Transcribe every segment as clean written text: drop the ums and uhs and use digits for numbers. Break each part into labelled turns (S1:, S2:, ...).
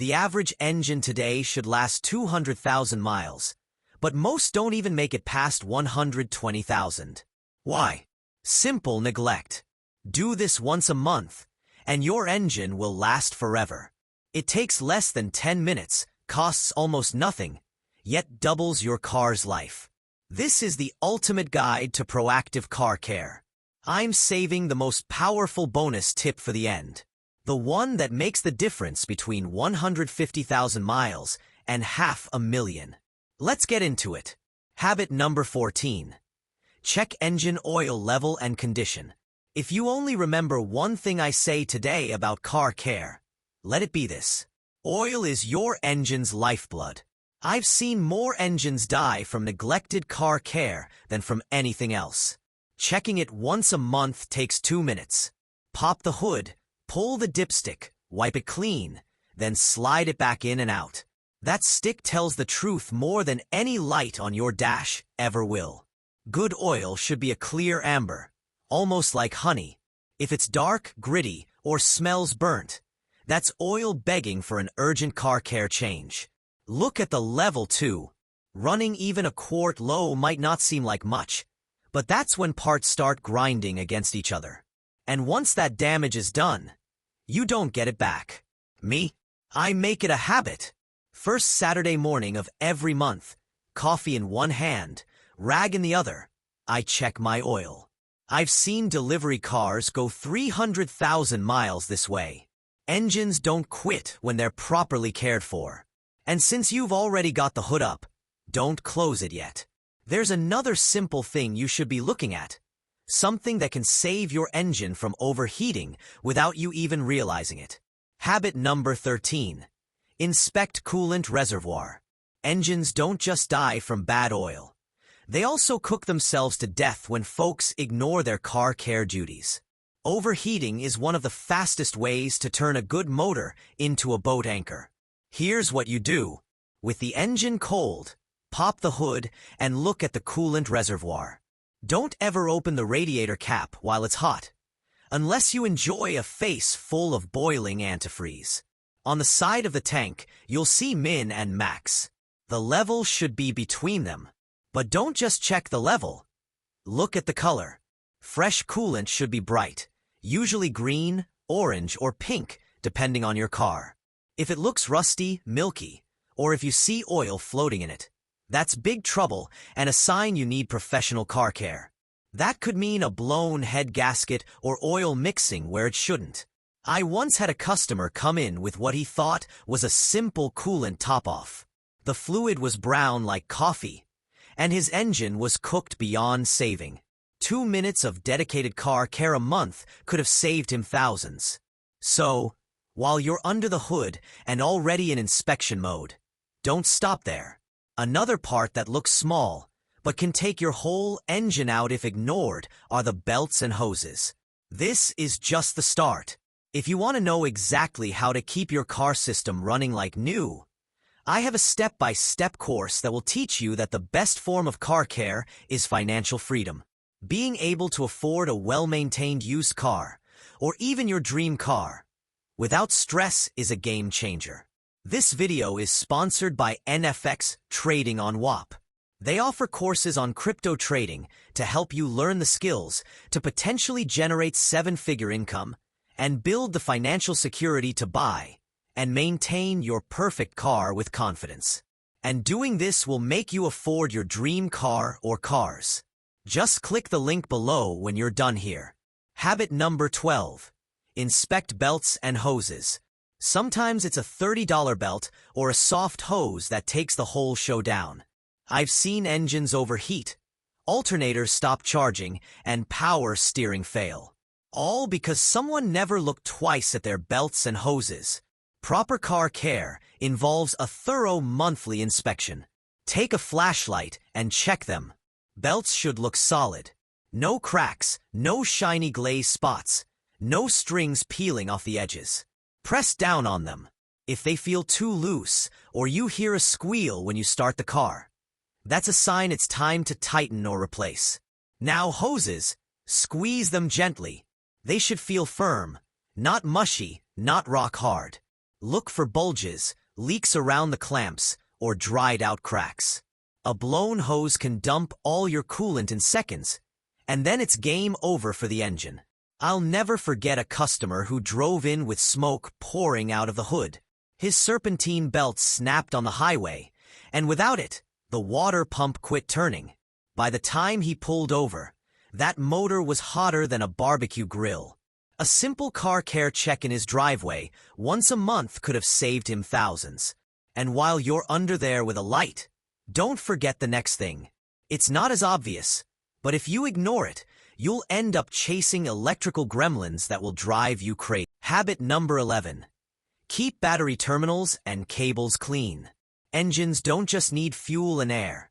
S1: The average engine today should last 200,000 miles, but most don't even make it past 120,000. Why? Simple neglect. Do this once a month, and your engine will last forever. It takes less than 10 minutes, costs almost nothing, yet doubles your car's life. This is the ultimate guide to proactive car care. I'm saving the most powerful bonus tip for the end. The one that makes the difference between 150,000 miles and 500,000. Let's get into it. Habit number 14. Check engine oil level and condition. If you only remember one thing I say today about car care, let it be this. Oil is your engine's lifeblood. I've seen more engines die from neglected car care than from anything else. Checking it once a month takes 2 minutes. Pop the hood, pull the dipstick, wipe it clean, then slide it back in and out. That stick tells the truth more than any light on your dash ever will. Good oil should be a clear amber, almost like honey. If it's dark, gritty, or smells burnt, that's oil begging for an urgent car care change. Look at the level too. Running even a quart low might not seem like much, but that's when parts start grinding against each other. And once that damage is done, you don't get it back. Me? I make it a habit. First Saturday morning of every month, coffee in one hand, rag in the other, I check my oil. I've seen delivery cars go 300,000 miles this way. Engines don't quit when they're properly cared for. And since you've already got the hood up, don't close it yet. There's another simple thing you should be looking at. Something that can save your engine from overheating without you even realizing it. Habit number 13. Inspect coolant reservoir. Engines don't just die from bad oil. They also cook themselves to death when folks ignore their car care duties. Overheating is one of the fastest ways to turn a good motor into a boat anchor. Here's what you do. With the engine cold, pop the hood and look at the coolant reservoir. Don't ever open the radiator cap while it's hot, unless you enjoy a face full of boiling antifreeze. On the side of the tank, you'll see min and max. The level should be between them. But don't just check the level. Look at the color. Fresh coolant should be bright, usually green, orange, or pink, depending on your car. If it looks rusty, milky, or if you see oil floating in it, that's big trouble and a sign you need professional car care. That could mean a blown head gasket or oil mixing where it shouldn't. I once had a customer come in with what he thought was a simple coolant top-off. The fluid was brown like coffee, and his engine was cooked beyond saving. 2 minutes of dedicated car care a month could have saved him thousands. So, while you're under the hood and already in inspection mode, don't stop there. Another part that looks small, but can take your whole engine out if ignored, are the belts and hoses. This is just the start. If you want to know exactly how to keep your car system running like new, I have a step-by-step course that will teach you that the best form of car care is financial freedom. Being able to afford a well-maintained used car, or even your dream car, without stress is a game changer. This video is sponsored by NFX Trading on WAP. They offer courses on crypto trading to help you learn the skills to potentially generate 7-figure income and build the financial security to buy and maintain your perfect car with confidence. And doing this will make you afford your dream car or cars. Just click the link below when you're done here. Habit number 12. Inspect belts and hoses. Sometimes it's a $30 belt or a soft hose that takes the whole show down. I've seen engines overheat, alternators stop charging, and power steering fail. All because someone never looked twice at their belts and hoses. Proper car care involves a thorough monthly inspection. Take a flashlight and check them. Belts should look solid. No cracks, no shiny glaze spots, no strings peeling off the edges. Press down on them. If they feel too loose or you hear a squeal when you start the car, that's a sign it's time to tighten or replace. Now hoses, squeeze them gently. They should feel firm, not mushy, not rock hard. Look for bulges, leaks around the clamps, or dried-out cracks. A blown hose can dump all your coolant in seconds, and then it's game over for the engine. I'll never forget a customer who drove in with smoke pouring out of the hood. His serpentine belt snapped on the highway, and without it, the water pump quit turning. By the time he pulled over, that motor was hotter than a barbecue grill. A simple car care check in his driveway once a month could have saved him thousands. And while you're under there with a light, don't forget the next thing. It's not as obvious, but if you ignore it, you'll end up chasing electrical gremlins that will drive you crazy. Habit number 11. Keep battery terminals and cables clean. Engines don't just need fuel and air.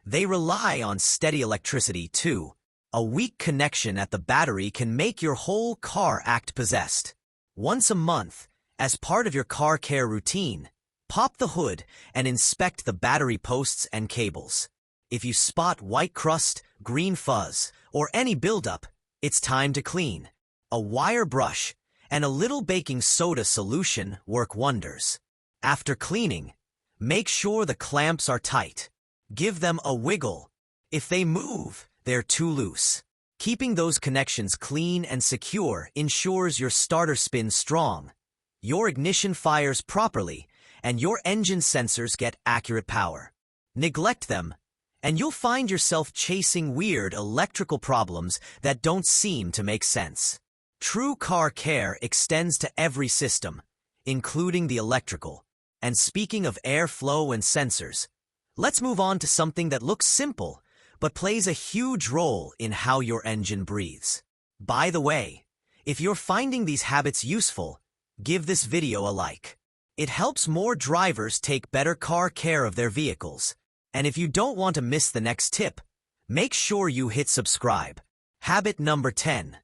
S1: They rely on steady electricity too. A weak connection at the battery can make your whole car act possessed. Once a month, as part of your car care routine, pop the hood and inspect the battery posts and cables. If you spot white crust, green fuzz, or any buildup, it's time to clean. A wire brush and a little baking soda solution work wonders. After cleaning, make sure the clamps are tight. Give them a wiggle. If they move, they're too loose. Keeping those connections clean and secure ensures your starter spins strong, your ignition fires properly, and your engine sensors get accurate power. Neglect them, and you'll find yourself chasing weird electrical problems that don't seem to make sense. True car care extends to every system, including the electrical. And speaking of airflow and sensors, let's move on to something that looks simple, but plays a huge role in how your engine breathes. By the way, if you're finding these habits useful, give this video a like. It helps more drivers take better car care of their vehicles. And if you don't want to miss the next tip, make sure you hit subscribe. Habit number 10.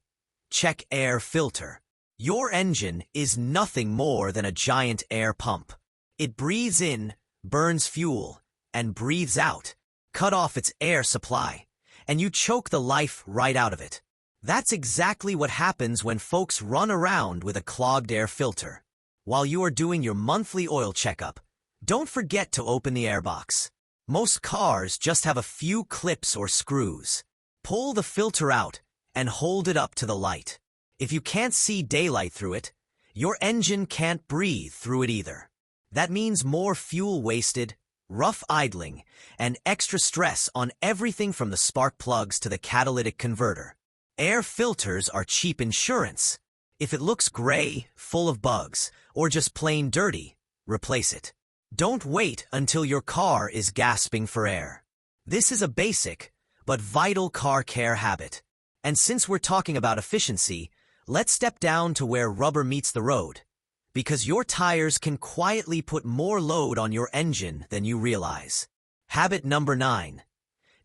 S1: Check air filter. Your engine is nothing more than a giant air pump. It breathes in, burns fuel, and breathes out. Cut off its air supply, and you choke the life right out of it. That's exactly what happens when folks run around with a clogged air filter. While you are doing your monthly oil checkup, don't forget to open the airbox. Most cars just have a few clips or screws. Pull the filter out and hold it up to the light. If you can't see daylight through it, your engine can't breathe through it either. That means more fuel wasted, rough idling, and extra stress on everything from the spark plugs to the catalytic converter. Air filters are cheap insurance. If it looks gray, full of bugs, or just plain dirty, replace it. Don't wait until your car is gasping for air. This is a basic, but vital car care habit. And since we're talking about efficiency, let's step down to where rubber meets the road. Because your tires can quietly put more load on your engine than you realize. Habit number 9.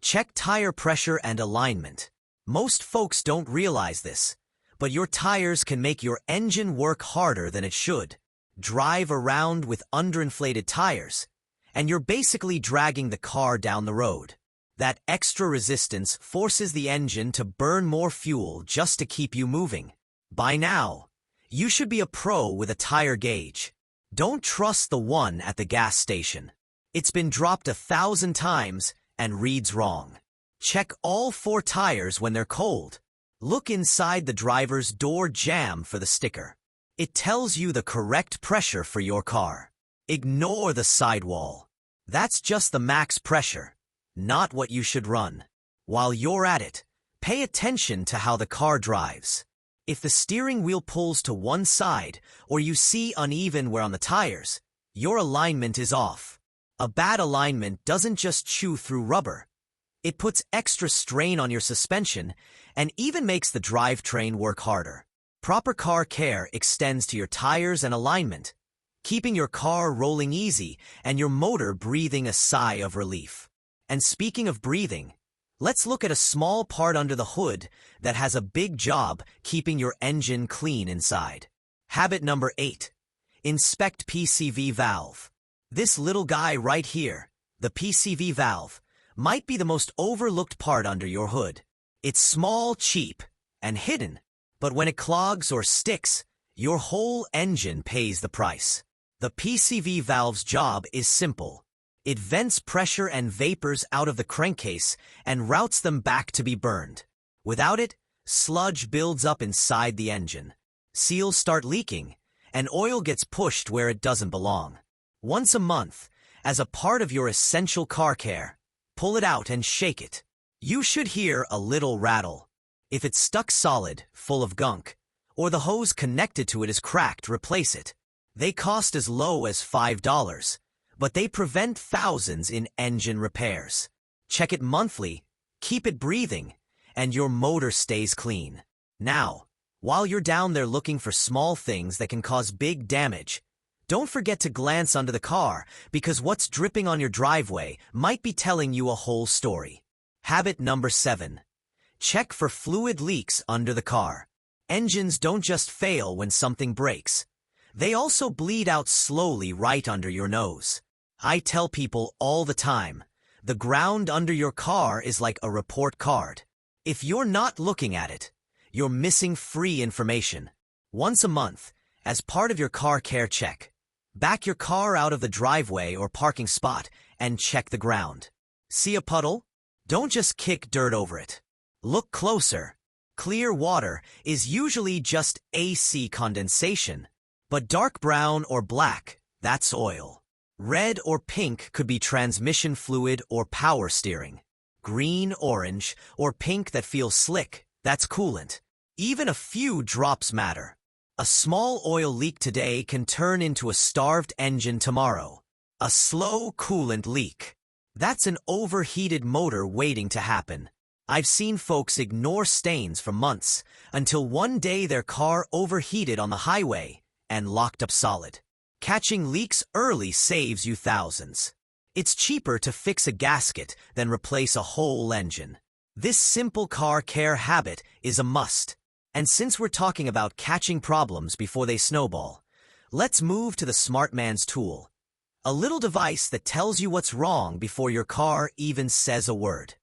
S1: Check tire pressure and alignment. Most folks don't realize this, but your tires can make your engine work harder than it should. Drive around with underinflated tires, and you're basically dragging the car down the road. That extra resistance forces the engine to burn more fuel just to keep you moving. By now, you should be a pro with a tire gauge. Don't trust the one at the gas station. It's been dropped 1,000 times and reads wrong. Check all 4 tires when they're cold. Look inside the driver's door jamb for the sticker. It tells you the correct pressure for your car. Ignore the sidewall. That's just the max pressure, not what you should run. While you're at it, pay attention to how the car drives. If the steering wheel pulls to one side or you see uneven wear on the tires, your alignment is off. A bad alignment doesn't just chew through rubber. It puts extra strain on your suspension and even makes the drivetrain work harder. Proper car care extends to your tires and alignment, keeping your car rolling easy and your motor breathing a sigh of relief. And speaking of breathing, let's look at a small part under the hood that has a big job keeping your engine clean inside. Habit number 8. Inspect PCV valve. This little guy right here, the PCV valve, might be the most overlooked part under your hood. It's small, cheap, and hidden, but when it clogs or sticks, your whole engine pays the price. The PCV valve's job is simple. It vents pressure and vapors out of the crankcase and routes them back to be burned. Without it, sludge builds up inside the engine. Seals start leaking, and oil gets pushed where it doesn't belong. Once a month, as a part of your essential car care, pull it out and shake it. You should hear a little rattle. If it's stuck solid, full of gunk, or the hose connected to it is cracked, replace it. They cost as low as $5, but they prevent thousands in engine repairs. Check it monthly, keep it breathing, and your motor stays clean. Now, while you're down there looking for small things that can cause big damage, don't forget to glance under the car, because what's dripping on your driveway might be telling you a whole story. Habit number 7. Check for fluid leaks under the car. Engines don't just fail when something breaks. They also bleed out slowly right under your nose. I tell people all the time, the ground under your car is like a report card. If you're not looking at it, you're missing free information. Once a month, as part of your car care check, back your car out of the driveway or parking spot and check the ground. See a puddle? Don't just kick dirt over it. Look closer. Clear water is usually just AC condensation, but dark brown or black, that's oil. Red or pink could be transmission fluid or power steering. Green, orange, or pink that feels slick, that's coolant. Even a few drops matter. A small oil leak today can turn into a starved engine tomorrow. A slow coolant leak. That's an overheated motor waiting to happen. I've seen folks ignore stains for months, until one day their car overheated on the highway and locked up solid. Catching leaks early saves you thousands. It's cheaper to fix a gasket than replace a whole engine. This simple car care habit is a must. And since we're talking about catching problems before they snowball, let's move to the smart man's tool. A little device that tells you what's wrong before your car even says a word.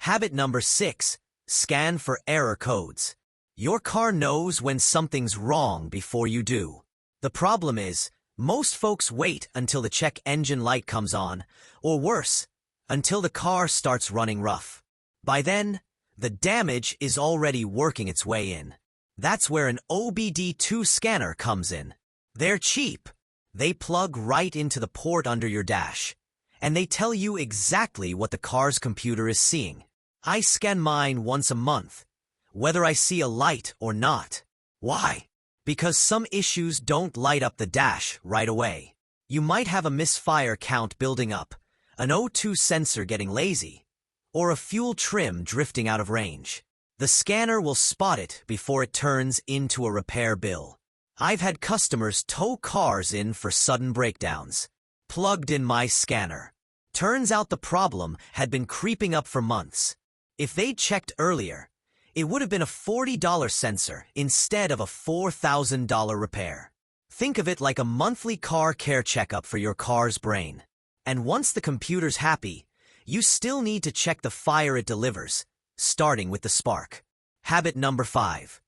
S1: Habit number 6. Scan for error codes. Your car knows when something's wrong before you do. The problem is, most folks wait until the check engine light comes on, or worse, until the car starts running rough. By then, the damage is already working its way in. That's where an OBD2 scanner comes in. They're cheap. They plug right into the port under your dash, and they tell you exactly what the car's computer is seeing. I scan mine once a month, whether I see a light or not. Why? Because some issues don't light up the dash right away. You might have a misfire count building up, an O2 sensor getting lazy, or a fuel trim drifting out of range. The scanner will spot it before it turns into a repair bill. I've had customers tow cars in for sudden breakdowns. Plugged in my scanner. Turns out the problem had been creeping up for months. If they'd checked earlier, it would have been a $40 sensor instead of a $4,000 repair. Think of it like a monthly car care checkup for your car's brain. And once the computer's happy, you still need to check the fire it delivers, starting with the spark. Habit number 5.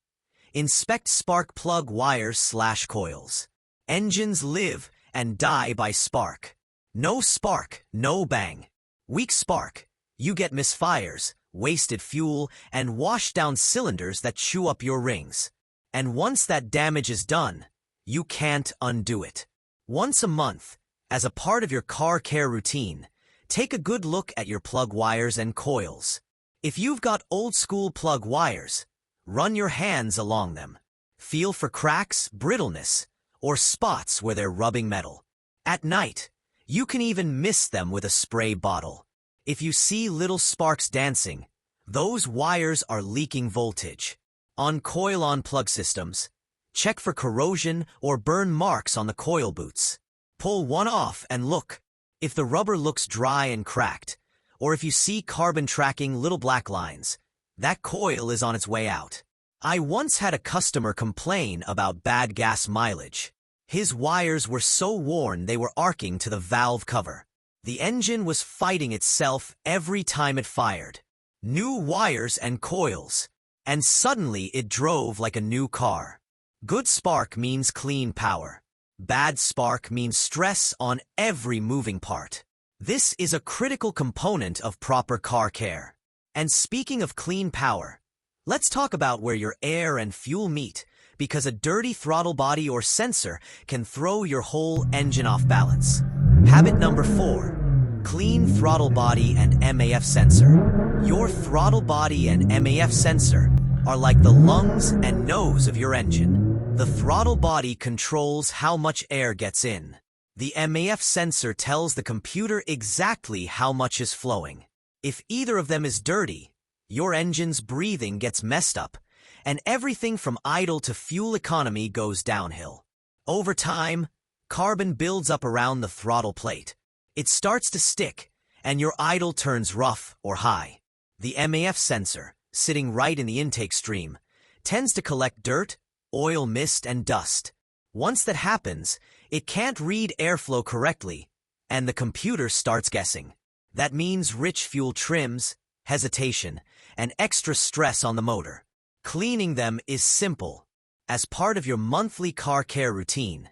S1: Inspect spark plug wires/coils. Engines live and die by spark. No spark, no bang. Weak spark, you get misfires, wasted fuel, and washed down cylinders that chew up your rings. And once that damage is done, you can't undo it. Once a month, as a part of your car care routine, take a good look at your plug wires and coils. If you've got old-school plug wires, run your hands along them. Feel for cracks, brittleness, or spots where they're rubbing metal. At night, you can even mist them with a spray bottle. If you see little sparks dancing, those wires are leaking voltage. On coil-on plug systems, check for corrosion or burn marks on the coil boots. Pull one off and look. If the rubber looks dry and cracked, or if you see carbon tracking little black lines, that coil is on its way out. I once had a customer complain about bad gas mileage. His wires were so worn they were arcing to the valve cover. The engine was fighting itself every time it fired. New wires and coils, and suddenly it drove like a new car. Good spark means clean power. Bad spark means stress on every moving part. This is a critical component of proper car care. And speaking of clean power, let's talk about where your air and fuel meet, because a dirty throttle body or sensor can throw your whole engine off balance. Habit number 4. Clean throttle body and MAF sensor. Your throttle body and MAF sensor are like the lungs and nose of your engine. The throttle body controls how much air gets in. The MAF sensor tells the computer exactly how much is flowing. If either of them is dirty, your engine's breathing gets messed up, and everything from idle to fuel economy goes downhill. Over time, carbon builds up around the throttle plate. It starts to stick, and your idle turns rough or high. The MAF sensor, sitting right in the intake stream, tends to collect dirt, oil, mist, and dust. Once that happens, it can't read airflow correctly, and the computer starts guessing. That means rich fuel trims, hesitation, and extra stress on the motor. Cleaning them is simple. As part of your monthly car care routine,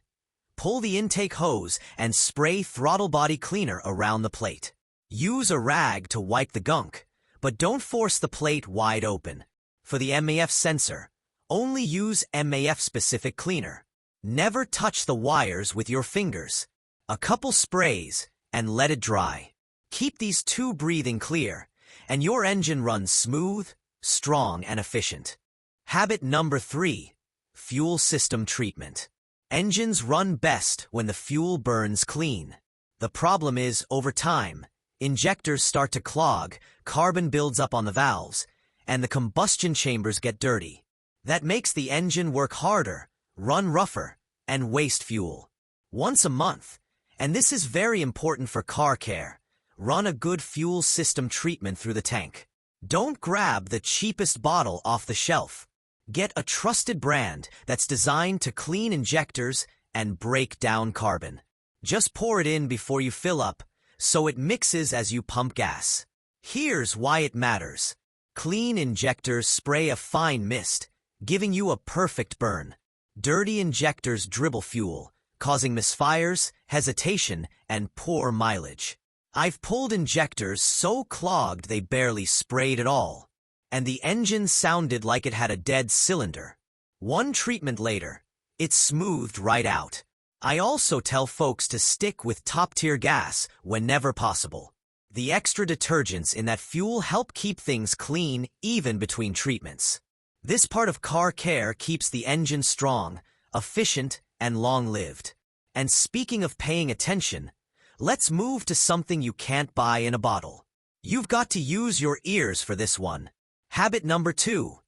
S1: pull the intake hose and spray throttle body cleaner around the plate. Use a rag to wipe the gunk, but don't force the plate wide open. For the MAF sensor, only use MAF-specific cleaner. Never touch the wires with your fingers. A couple sprays, and let it dry. Keep these two breathing clear, and your engine runs smooth, strong, and efficient. Habit number 3. Fuel system treatment. Engines run best when the fuel burns clean. The problem is, over time, injectors start to clog, carbon builds up on the valves, and the combustion chambers get dirty. That makes the engine work harder, run rougher, and waste fuel. Once a month, and this is very important for car care, run a good fuel system treatment through the tank. Don't grab the cheapest bottle off the shelf. Get a trusted brand that's designed to clean injectors and break down carbon. Just pour it in before you fill up, so it mixes as you pump gas. Here's why it matters. Clean injectors spray a fine mist, giving you a perfect burn. Dirty injectors dribble fuel, causing misfires, hesitation, and poor mileage. I've pulled injectors so clogged they barely sprayed at all, and the engine sounded like it had a dead cylinder. One treatment later, it smoothed right out. I also tell folks to stick with top-tier gas whenever possible. The extra detergents in that fuel help keep things clean even between treatments. This part of car care keeps the engine strong, efficient, and long-lived. And speaking of paying attention, let's move to something you can't buy in a bottle. You've got to use your ears for this one. Habit number 2.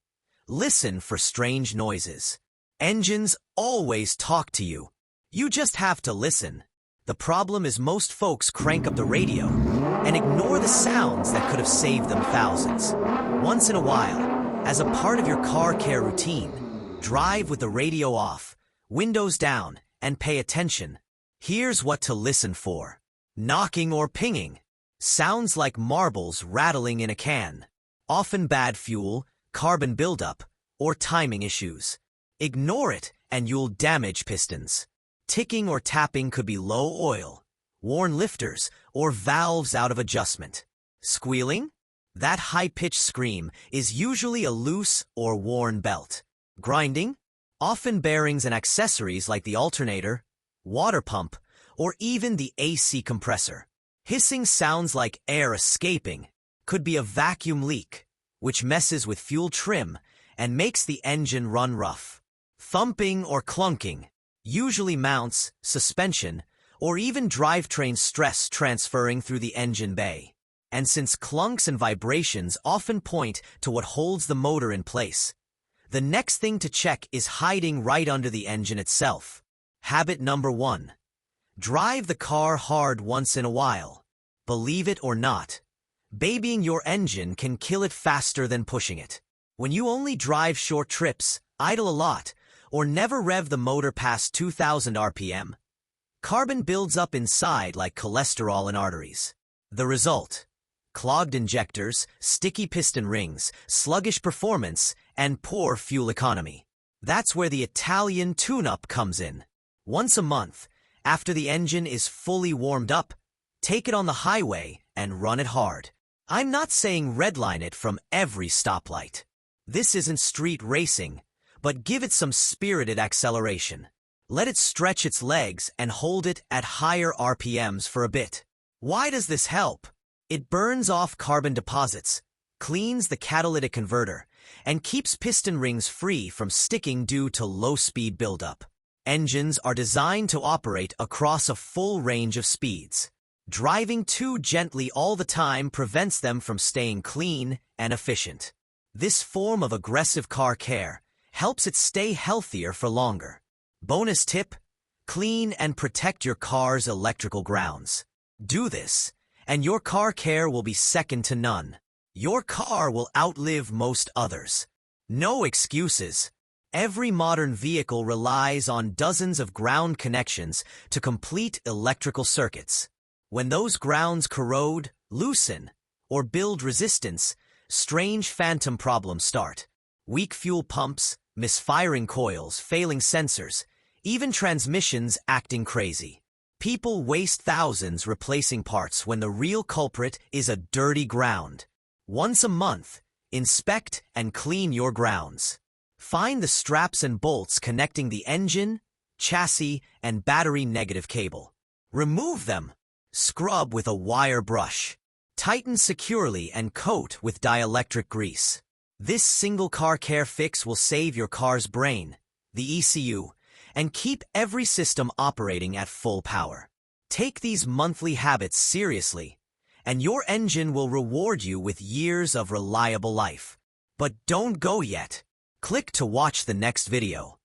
S1: Listen for strange noises. Engines always talk to you. You just have to listen. The problem is most folks crank up the radio and ignore the sounds that could have saved them thousands. Once in a while, as a part of your car care routine, drive with the radio off, windows down, and pay attention. Here's what to listen for. Knocking or pinging. Sounds like marbles rattling in a can. Often bad fuel, carbon buildup, or timing issues. Ignore it and you'll damage pistons. Ticking or tapping could be low oil, worn lifters, or valves out of adjustment. Squealing? That high-pitched scream is usually a loose or worn belt. Grinding? Often bearings and accessories like the alternator, water pump, or even the AC compressor. Hissing sounds like air escaping. Could be a vacuum leak, which messes with fuel trim and makes the engine run rough. Thumping or clunking, usually mounts, suspension, or even drivetrain stress transferring through the engine bay. And since clunks and vibrations often point to what holds the motor in place, the next thing to check is hiding right under the engine itself. Habit number 1. Drive the car hard once in a while. Believe it or not, babying your engine can kill it faster than pushing it. When you only drive short trips, idle a lot, or never rev the motor past 2,000 RPM, carbon builds up inside like cholesterol in arteries. The result? Clogged injectors, sticky piston rings, sluggish performance, and poor fuel economy. That's where the Italian tune-up comes in. Once a month, after the engine is fully warmed up, take it on the highway and run it hard. I'm not saying redline it from every stoplight. This isn't street racing, but give it some spirited acceleration. Let it stretch its legs and hold it at higher RPMs for a bit. Why does this help? It burns off carbon deposits, cleans the catalytic converter, and keeps piston rings free from sticking due to low-speed buildup. Engines are designed to operate across a full range of speeds. Driving too gently all the time prevents them from staying clean and efficient. This form of aggressive car care helps it stay healthier for longer. Bonus tip: clean and protect your car's electrical grounds. Do this, and your car care will be second to none. Your car will outlive most others. No excuses. Every modern vehicle relies on dozens of ground connections to complete electrical circuits. When those grounds corrode, loosen, or build resistance, strange phantom problems start. Weak fuel pumps, misfiring coils, failing sensors, even transmissions acting crazy. People waste thousands replacing parts when the real culprit is a dirty ground. Once a month, inspect and clean your grounds. Find the straps and bolts connecting the engine, chassis, and battery negative cable. Remove them. Scrub with a wire brush. Tighten securely and coat with dielectric grease. This single car care fix will save your car's brain, the ECU, and keep every system operating at full power. Take these monthly habits seriously, and your engine will reward you with years of reliable life. But don't go yet. Click to watch the next video.